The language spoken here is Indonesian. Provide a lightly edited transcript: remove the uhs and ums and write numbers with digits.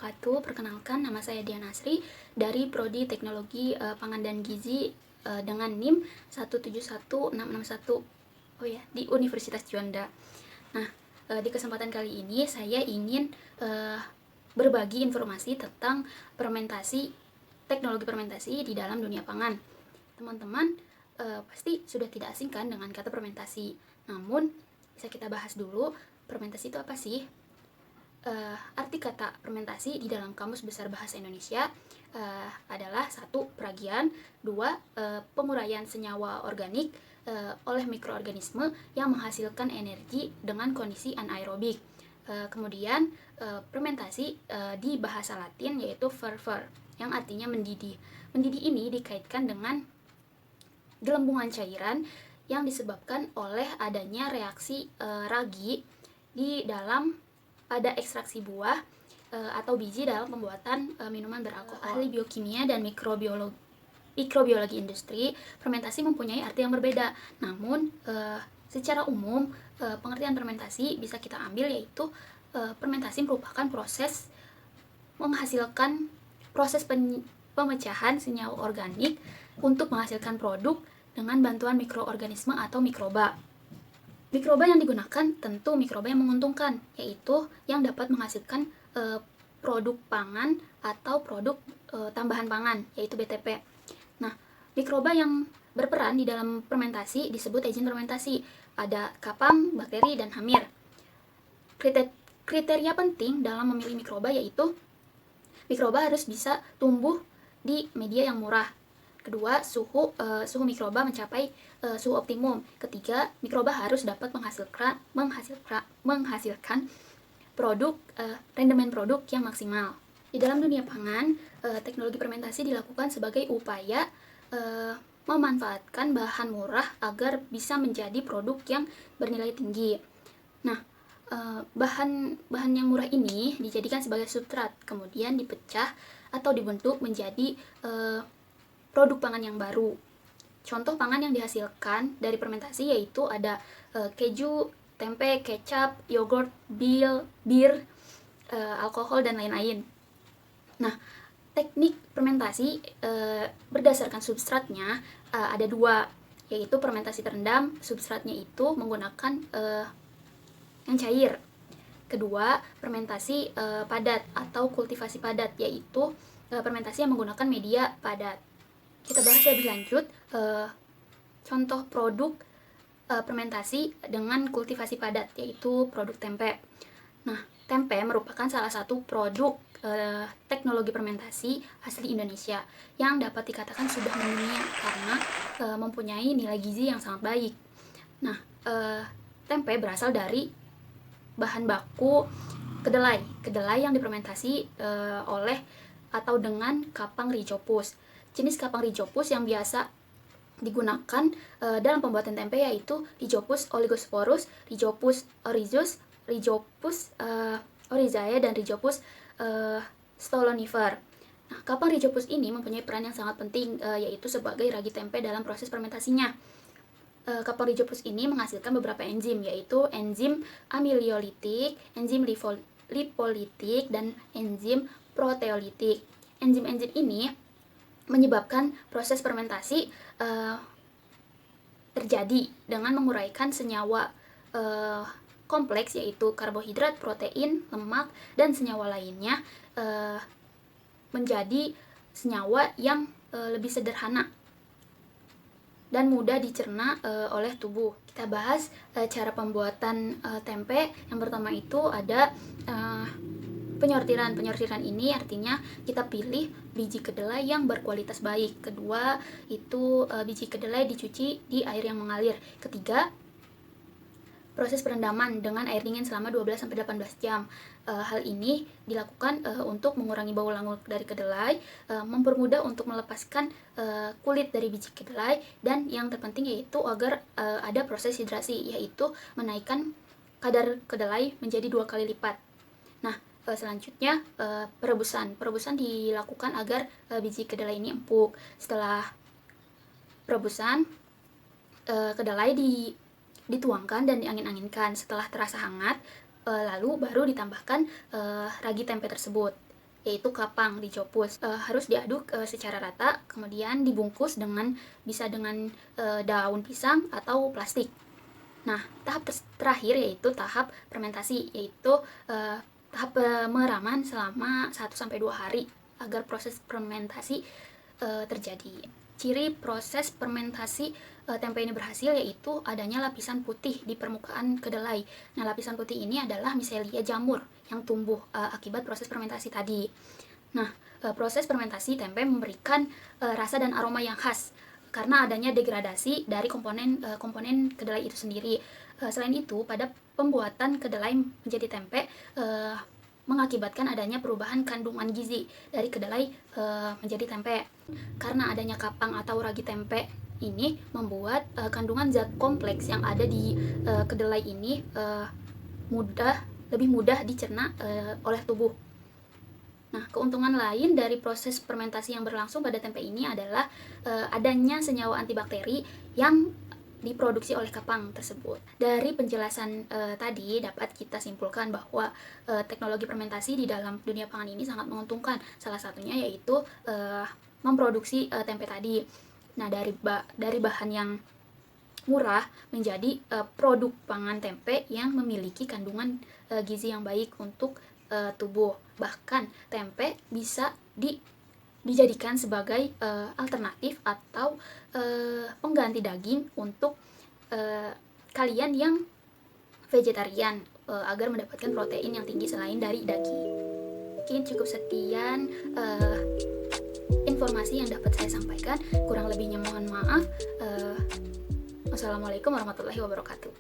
wabarakatuh. Perkenalkan, nama saya Dian Asri dari Prodi Teknologi Pangan dan Gizi dengan NIM 171661 di Universitas Juanda. Nah, di kesempatan kali ini saya ingin berbagi informasi tentang teknologi fermentasi di dalam dunia pangan. Teman-teman pasti sudah tidak asing kan dengan kata fermentasi. Namun, bisa kita bahas dulu, fermentasi itu apa sih? Arti kata fermentasi di dalam Kamus Besar Bahasa Indonesia adalah 1. Peragian, 2. Penguraian senyawa organik oleh mikroorganisme yang menghasilkan energi dengan kondisi anaerobik. Kemudian fermentasi di bahasa Latin yaitu fervor, yang artinya mendidih. Mendidih ini dikaitkan dengan gelembungan cairan yang disebabkan oleh adanya reaksi ragi di dalam pada ekstraksi buah atau biji dalam pembuatan minuman beralkohol. Ahli biokimia dan mikrobiologi industri, fermentasi mempunyai arti yang berbeda. Namun, secara umum, pengertian fermentasi bisa kita ambil yaitu fermentasi merupakan proses pemecahan senyawa organik untuk menghasilkan produk dengan bantuan mikroorganisme atau mikroba. Mikroba yang digunakan tentu mikroba yang menguntungkan, yaitu yang dapat menghasilkan produk pangan atau produk tambahan pangan, yaitu BTP. Nah, mikroba yang berperan di dalam fermentasi disebut agent fermentasi. Ada kapang, bakteri, dan hamir. Kriteria penting dalam memilih mikroba yaitu mikroba harus bisa tumbuh di media yang murah. Kedua, suhu mikroba mencapai suhu optimum. Ketiga, mikroba harus dapat menghasilkan produk rendemen produk yang maksimal. Di dalam dunia pangan, teknologi fermentasi dilakukan sebagai upaya memanfaatkan bahan murah agar bisa menjadi produk yang bernilai tinggi. Nah, bahan yang murah ini dijadikan sebagai substrat, kemudian dipecah atau dibentuk menjadi produk pangan yang baru. Contoh pangan yang dihasilkan dari fermentasi yaitu ada keju, tempe, kecap, yogurt, bir, alkohol, dan lain-lain. Nah, teknik fermentasi berdasarkan substratnya ada 2, yaitu fermentasi terendam. Substratnya itu menggunakan yang cair. Kedua, fermentasi padat atau kultivasi padat, yaitu fermentasi yang menggunakan media padat. Kita bahas lebih lanjut contoh produk fermentasi dengan kultivasi padat, yaitu produk tempe. Nah, tempe merupakan salah satu produk teknologi fermentasi asli Indonesia yang dapat dikatakan sudah mendunia karena mempunyai nilai gizi yang sangat baik. Nah, tempe berasal dari bahan baku kedelai yang difermentasi oleh atau dengan kapang rhizopus. Jenis kapang rhizopus yang biasa digunakan dalam pembuatan tempe yaitu Rhizopus oligosporus, Rhizopus oryzus, Rhizopus oryzae, dan Rhizopus stolonifer. Nah, kapang rhizopus ini mempunyai peran yang sangat penting yaitu sebagai ragi tempe dalam proses fermentasinya. Kapang rhizopus ini menghasilkan beberapa enzim, yaitu enzim amiliolitik, enzim lipolitik, dan enzim proteolitik. Enzim-enzim ini menyebabkan proses fermentasi terjadi dengan menguraikan senyawa kompleks yaitu karbohidrat, protein, lemak, dan senyawa lainnya menjadi senyawa yang lebih sederhana dan mudah dicerna oleh tubuh. Kita bahas cara pembuatan tempe. Yang pertama itu ada penyortiran. Penyortiran ini artinya kita pilih biji kedelai yang berkualitas baik. Kedua, itu biji kedelai dicuci di air yang mengalir. Ketiga, proses perendaman dengan air dingin selama 12-18 jam. Hal ini dilakukan untuk mengurangi bau langut dari kedelai, mempermudah untuk melepaskan kulit dari biji kedelai, dan yang terpenting yaitu agar ada proses hidrasi, yaitu menaikkan kadar kedelai menjadi 2 kali lipat. Nah, selanjutnya perebusan. Perebusan dilakukan agar biji kedelai ini empuk. Setelah perebusan, kedelai dituangkan dan diangin-anginkan. Setelah terasa hangat, lalu baru ditambahkan ragi tempe tersebut. yaitu kapang dicopus. Harus diaduk secara rata, kemudian dibungkus bisa dengan daun pisang atau plastik. Nah, tahap terakhir yaitu tahap fermentasi, yaitu tahap pemeraman selama 1-2 hari agar proses fermentasi terjadi. Ciri proses fermentasi tempe ini berhasil yaitu adanya lapisan putih di permukaan kedelai. Nah, lapisan putih ini adalah miselia jamur yang tumbuh akibat proses fermentasi tadi. Nah, proses fermentasi tempe memberikan rasa dan aroma yang khas karena adanya degradasi dari komponen kedelai itu sendiri. Selain itu, pada pembuatan kedelai menjadi tempe mengakibatkan adanya perubahan kandungan gizi dari kedelai menjadi tempe. Karena adanya kapang atau ragi tempe ini membuat kandungan zat kompleks yang ada di kedelai ini lebih mudah dicerna oleh tubuh. Nah, keuntungan lain dari proses fermentasi yang berlangsung pada tempe ini adalah adanya senyawa antibakteri yang diproduksi oleh kapang tersebut. Dari penjelasan tadi dapat kita simpulkan bahwa teknologi fermentasi di dalam dunia pangan ini sangat menguntungkan. Salah satunya yaitu memproduksi tempe tadi. Nah, dari bahan yang murah menjadi produk pangan tempe yang memiliki kandungan gizi yang baik untuk tubuh. Bahkan tempe bisa dijadikan sebagai alternatif atau pengganti daging untuk kalian yang vegetarian agar mendapatkan protein yang tinggi selain dari daging. Mungkin cukup sekian informasi yang dapat saya sampaikan. Kurang lebihnya mohon maaf. Wassalamualaikum warahmatullahi wabarakatuh.